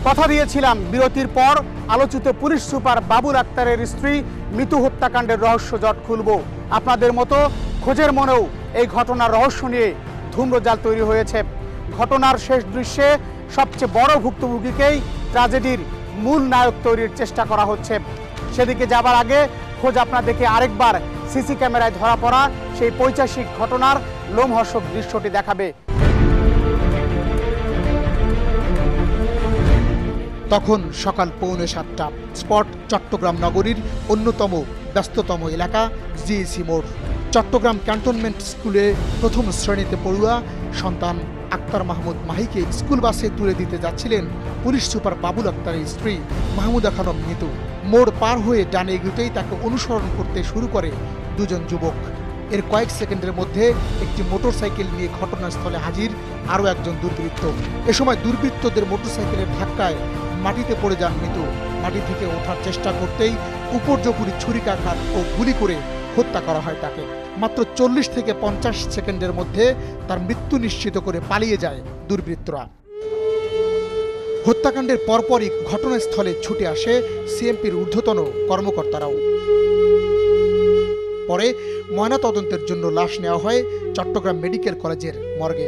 কথা দিয়েছিলাম বিরতির পর আলোচিত পুলিশ সুপার বাবুল আক্তারের স্ত্রী মিতু হত্যাকাণ্ডের রহস্য জট খুলব। আপনাদের মতো খোঁজের মনেও এই ঘটনার রহস্য নিয়ে ধূম্রজাল তৈরি হয়েছে। ঘটনার শেষ দৃশ্যে সবচেয়ে বড় ভুক্তভোগীকেই ট্র্যাজেডির মূল নায়ক তৈরির চেষ্টা করা হচ্ছে। সেদিকে যাবার আগে খোঁজ আপনাদেরকে আরেকবার সিসি ক্যামেরায় ধরা পড়া সেই পৈশাচিক ঘটনার লোমহর্ষক দৃশ্যটি দেখাবে। তখন সকাল 6:45। স্পট চট্টগ্রাম নগরীর অন্যতম ব্যস্ততম এলাকা জিইসি মোড়। চট্টগ্রাম ক্যান্টনমেন্ট স্কুলে প্রথম শ্রেণীতে পড়ুয়া সন্তান আক্তার মাহমুদ মাহিকে স্কুল বাসে তুলে দিতে যাচ্ছিলেন পুলিশ সুপার বাবুল আক্তারের স্ত্রী মাহমুদা খানম মিতু। মোড় পার হয়ে ডানে এগুতেই তাকে অনুসরণ করতে শুরু করে দুজন যুবক। এর কয়েক সেকেন্ডের মধ্যে একটি মোটরসাইকেল নিয়ে ঘটনাস্থলে হাজির আরও একজন দুর্বৃত্ত। এ সময় দুর্বৃত্তদের মোটরসাইকেলের ধাক্কায় মাটিতে পড়ে যান মিতু। মাটি থেকে ওঠার চেষ্টা করতেই উপর্যুপরি ছুরিকাঘাত ও গুলি করে হত্যা করা হয় তাকে। মাত্র 40 থেকে 50 সেকেন্ডের মধ্যে তার মৃত্যু নিশ্চিত করে পালিয়ে যায় দুর্বৃত্তরা। হত্যাকাণ্ডের পরপরই ঘটনাস্থলে ছুটে আসে সিএমপির ঊর্ধ্বতন কর্মকর্তারাও। পরে ময়নাতদন্তের জন্য লাশ নেওয়া হয় চট্টগ্রাম মেডিকেল কলেজের মর্গে।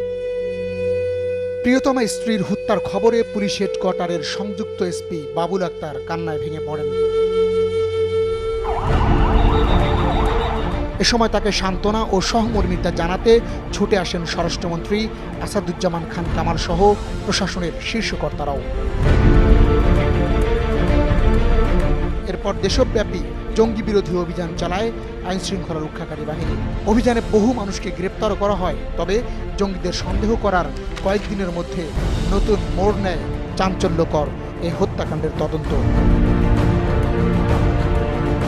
প্রিয়তমা স্ত্রীর হত্যার খবরে পুলিশ হেডকোয়ার্টারের সংযুক্ত এসপি বাবুল আক্তার কান্নায় ভেঙে পড়েন। এ সময় তাকে সান্ত্বনা ও সহমর্মিতা জানাতে ছুটে আসেন স্বরাষ্ট্রমন্ত্রী আসাদুজ্জামান খান কামাল সহ প্রশাসনের শীর্ষকর্তারাও। এরপর দেশব্যাপী জঙ্গি বিরোধী অভিযান চালায় আইন শৃঙ্খলা রক্ষাকারী বাহিনী। অভিযানে বহু মানুষকে গ্রেপ্তার করা হয়। তবে জঙ্গিদের সন্দেহ করার কয়েকদিনের মধ্যে নতুন মোড় নেয় চাঞ্চল্যকর এই হত্যাকাণ্ডের তদন্ত।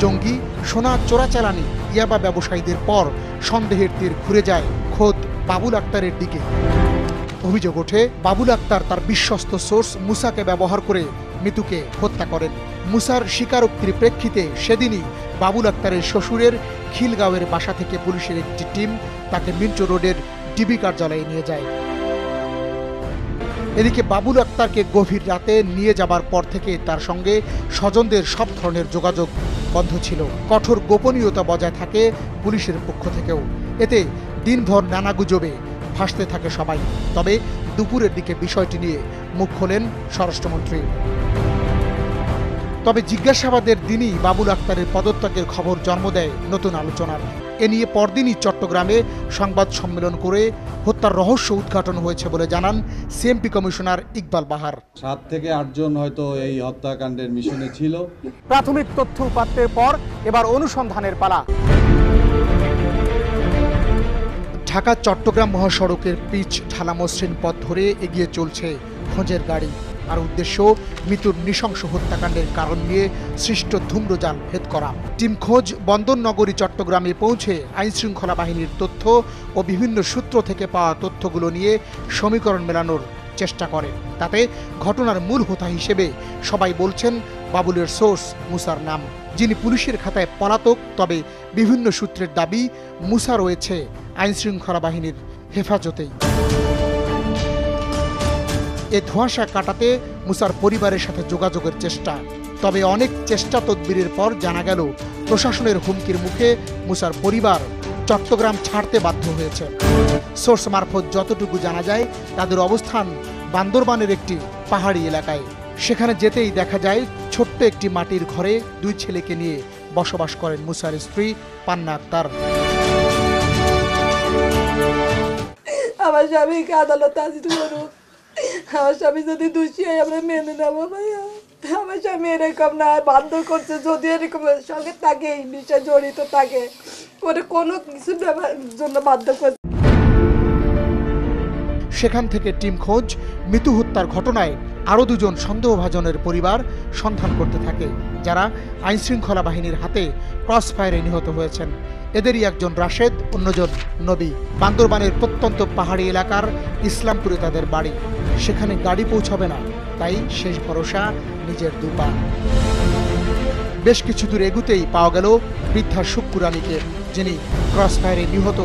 জঙ্গি সোনা চোরাচালানি ইয়াবা ব্যবসায়ীদের পর সন্দেহের তীর ঘুরে যায় খোদ বাবুল আক্তারের দিকে। অভিযোগ ওঠে বাবুল আক্তার তার বিশ্বস্ত সোর্স মুসাকে ব্যবহার করে মিতুকে হত্যা করেন। মুসার স্বীকারোক্তির প্রেক্ষিতে সেদিনই বাবুল আক্তারের শ্বশুরের খিলগাঁওয়ের বাসা থেকে পুলিশের একটি টিম তাকে মিন্টো রোডের ডিবি কার্যালয়ে নিয়ে যায়। এদিকে বাবুল আক্তারকে গভীর রাতে নিয়ে যাবার পর থেকে তার সঙ্গে স্বজনদের সব ধরনের যোগাযোগ বন্ধ ছিল। কঠোর গোপনীয়তা বজায় থাকে পুলিশের পক্ষ থেকেও। এতে দিনভর নানা গুজবে ভাসতে থাকে সবাই। তবে দুপুরের দিকে বিষয়টি নিয়ে মুখ খোলেন স্বরাষ্ট্রমন্ত্রী। তবে জিজ্ঞাসাবাদের দিনই বাবুল আক্তারের পদত্যাগের খবর জন্ম দেয় নতুন আলোচনার। এ নিয়ে পরদিনই চট্টগ্রামে সংবাদ সম্মেলন করে হত্যার রহস্য উদ্ঘাটন হয়েছে বলে জানান সিএমপি কমিশনার ইকবাল বাহার। 7 থেকে 8 জন হয়তো এই হত্যাকাণ্ডের মিশনে ছিল। প্রাথমিক তথ্য উপাত্তের পর এবার অনুসন্ধানের পালা। ঢাকা চট্টগ্রাম মহাসড়কের পিচ ঢালা মসৃণ পথ ধরে এগিয়ে চলছে খোঁজের গাড়ি। আর উদ্দেশ্য মিতুর নৃশংস হত্যাকাণ্ডের কারণ নিয়ে সৃষ্ট ধূম্রজাল ভেদ করা। টিম খোঁজ বন্দরনগরী চট্টগ্রামে পৌঁছে আইন শৃঙ্খলা বাহিনীর তথ্য ও বিভিন্ন সূত্র থেকে পাওয়া তথ্যগুলো নিয়ে সমীকরণ মেলানোর চেষ্টা করে। তাতে ঘটনার মূল হোতা হিসেবে সবাই বলছেন বাবুলের সোর্স মুসার নাম, যিনি পুলিশের খাতায় পলাতক। তবে বিভিন্ন সূত্রের দাবি মুসা রয়েছে আইন শৃঙ্খলা বাহিনীর হেফাজতেই। এ ধোঁয়াশা কাটাতে মুসার পরিবারের সাথে যোগাযোগের চেষ্টা। তবে অনেক চেষ্টা তদবিরের পর জানা গেল প্রশাসনের হুমকির মুখে মুসার পরিবার চট্টগ্রাম ছাড়তে বাধ্য হয়েছে। সোর্স মারফত যতটুকু জানা যায় তাদের অবস্থান বান্দরবানের একটি পাহাড়ি এলাকায়। সেখানে যেতেই দেখা যায় ছোট্ট একটি মাটির ঘরে 2 ছেলেকে নিয়ে বসবাস করেন মুসার স্ত্রী পান্না আক্তার। আমার স্বামীকে আদালতে হাজির করুক। আমার স্বামী যদি দোষী হয় আমরা মেনে নেবো ভাইয়া। আমার স্বামী এরকম না, বাধ্য করছে। যদি এরকম সঙ্গে থাকে এই বিষয়ে জড়িত থাকে, করে কোনো কিছু জন্য বাধ্য করছে। সেখান থেকে টিম খোঁজ মিতু হত্যার ঘটনায় আরও 2 জন সন্দেহভাজনের পরিবার সন্ধান করতে থাকে, যারা আইন শৃঙ্খলা বাহিনীর হাতে ক্রস ফায়ারে নিহত হয়েছেন। এদেরই একজন রাশেদ, অন্যজন নবী। বান্দরবানের প্রত্যন্ত পাহাড়ি এলাকার ইসলামপুরে তাদের বাড়ি। সেখানে গাড়ি পৌঁছাবে না, তাই শেষ ভরসা নিজের দুপা। বেশ কিছু দূর এগুতেই পাওয়া গেল বৃদ্ধা শুক্কুরানীকে, যিনি ক্রস ফায়ারে নিহত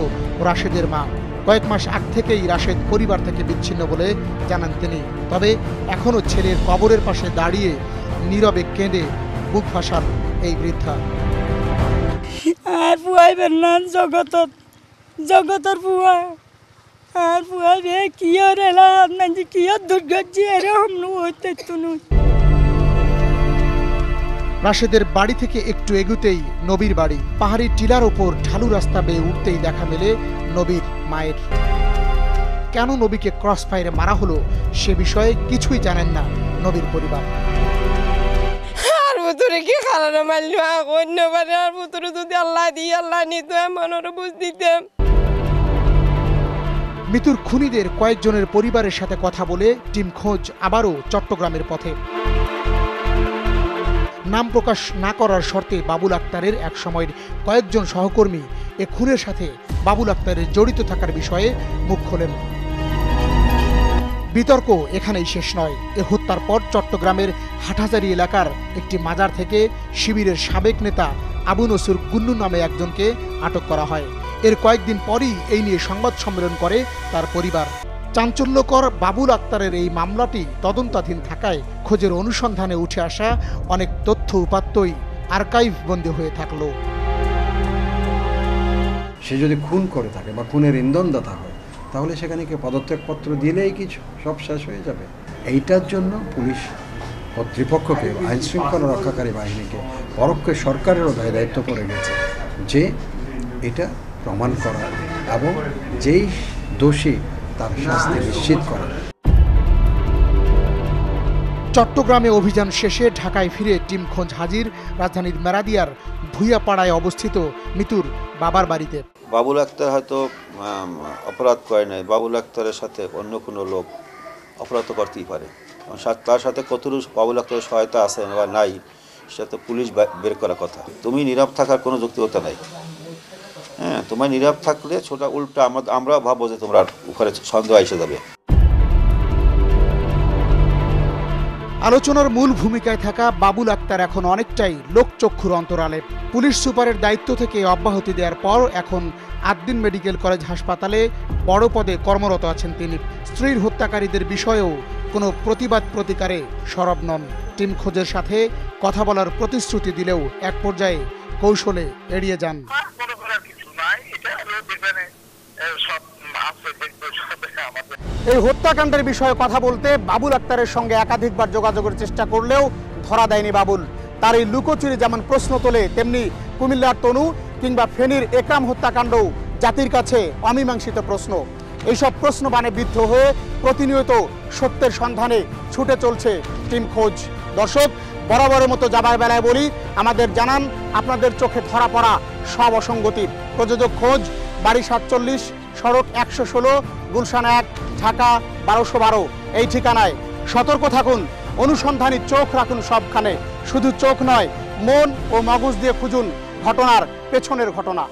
রাশেদের মা। কয়েক মাস আগ থেকেই রাশেদ পরিবার থেকে বিচ্ছিন্ন বলে জানান তিনি। তবে এখনও ছেলের কবরের পাশে দাঁড়িয়ে নীরবে কেঁদে বুক ভাসান এই বৃদ্ধা। আর পুয়াইবেন না জগতর পুয়া আর পুয়াইবে কিয়র এলা আপনার যে কিয়র দুর্গজ্জি এরকম হইতে তুনু। রাশেদের বাড়ি থেকে একটু এগুতেই নবীর বাড়ি। পাহাড়ি টিলার ওপর ঢালু রাস্তা বেয়ে উঠতেই দেখা মেলে নবীর মায়ের। কেন নবীকে ক্রস ফায়ারে মারা হলো সে বিষয়ে কিছুই জানেন না নবীর পরিবার। আর ভিতরে কি খালানো মারল অন্যবারে আর ভিতরে যদি আল্লাহ দিয়ে আল্লাহ নিত মনের বুঝ দিতাম। মৃত্যুর খুনিদের কয়েকজনের পরিবারের সাথে কথা বলে টিম খোঁজ আবারও চট্টগ্রামের পথে। নাম প্রকাশ না করার শর্তে বাবুল আক্তারের এক সময়ের কয়েকজন সহকর্মী এ খুনের সাথে বাবুল আক্তারের জড়িত থাকার বিষয়ে মুখ খোলেন। বিতর্ক এখানেই শেষ নয়। এ হত্যার পর চট্টগ্রামের হাটহাজারী এলাকার একটি মাজার থেকে শিবিরের সাবেক নেতা আবু নসুর গুন্নু নামে একজনকে আটক করা হয়। এর কয়েকদিন পরই এই নিয়ে সংবাদ সম্মেলন করে তার পরিবার। চাঞ্চল্যকর বাবুল আক্তারের এই মামলাটি তদন্তাধীন থাকায় খোঁজের অনুসন্ধানে উঠে আসা অনেক তথ্য উপাত্তই আর্কাইভ বন্দী হয়ে থাকলো। সে যদি খুন করে থাকে বা খুনের ইন্ধনদাতা হয় তাহলে সেখানে কি পদত্যাগপত্র দিলেই কিছু সব শেষ হয়ে যাবে? এইটার জন্য পুলিশ কর্তৃপক্ষকে আইন শৃঙ্খলা রক্ষাকারী বাহিনীকে পরোক্ষ সরকারেরও দায়িত্ব পড়ে গেছে যে এটা প্রমাণ করা এবং যেই দোষী তার শাস্তি নিশ্চিত করা। চট্টগ্রামে অভিযান শেষে ঢাকায় ফিরে টিম খোঁজ হাজির রাজধানীর মেরাদিয়ার ভুইয়াপাড়ায় অবস্থিত মৃত্যুর বাবার বাড়িতে। বাবুল আক্তার হয়তো অপরাধ করে নাই, বাবুল আক্তারের সাথে অন্য কোনো লোক অপরাধ করতেই পারে। তার সাথে কতটুকু বাবুল আক্তারের সহায়তা আছে বা নাই সেটা তো পুলিশ বের করার কথা। তুমি নীরব থাকার কোনো যৌক্তিকতা নাই। হ্যাঁ, তোমার নীরব থাকলে ছোটা উল্টা আমরা ভাববো যে তোমরা ওখানে সন্দেহ এসে যাবে। আলোচনার মূল ভূমিকায় থাকা বাবুল আক্তার এখন অনেকটাই লোকচক্ষুর অন্তরালে। পুলিশ সুপারের দায়িত্ব থেকে অব্যাহতি দেওয়ার পর এখন আদ্দিন মেডিকেল কলেজ হাসপাতালে বড় পদে কর্মরত আছেন তিনি। স্ত্রীর হত্যাকারীদের বিষয়েও কোনো প্রতিবাদ প্রতিকারে সরব নন। টিম খোঁজের সাথে কথা বলার প্রতিশ্রুতি দিলেও এক পর্যায়ে কৌশলে এড়িয়ে যান। এই হত্যাকাণ্ডের বিষয়ে কথা বলতে বাবুল আক্তারের সঙ্গে একাধিকবার যোগাযোগের চেষ্টা করলেও ধরা দেয়নি বাবুল। তার এই লুকোচুরি যেমন প্রশ্ন তোলে, তেমনি কুমিল্লার তনু কিংবা ফেনীর একরাম হত্যাকাণ্ডও জাতির কাছে অমীমাংসিত প্রশ্ন। এইসব প্রশ্ন বানে বিদ্ধ হয়ে প্রতিনিয়ত সত্যের সন্ধানে ছুটে চলছে টিম খোঁজ। দর্শক, বরাবরের মতো যাবার বেলায় বলি, আমাদের জানান আপনাদের চোখে ধরা পড়া সব অসঙ্গতি। প্রযোজক খোঁজ, বাড়ি 47, সড়ক 116, গুলশান 1, ঢাকা 1212 এই ঠিকানায়। সতর্ক থাকুন, অনুসন্ধানী চোখ রাখুন সবখানে। শুধু চোখ নয়, মন ও মগজ দিয়ে খুঁজুন ঘটনার পেছনের ঘটনা।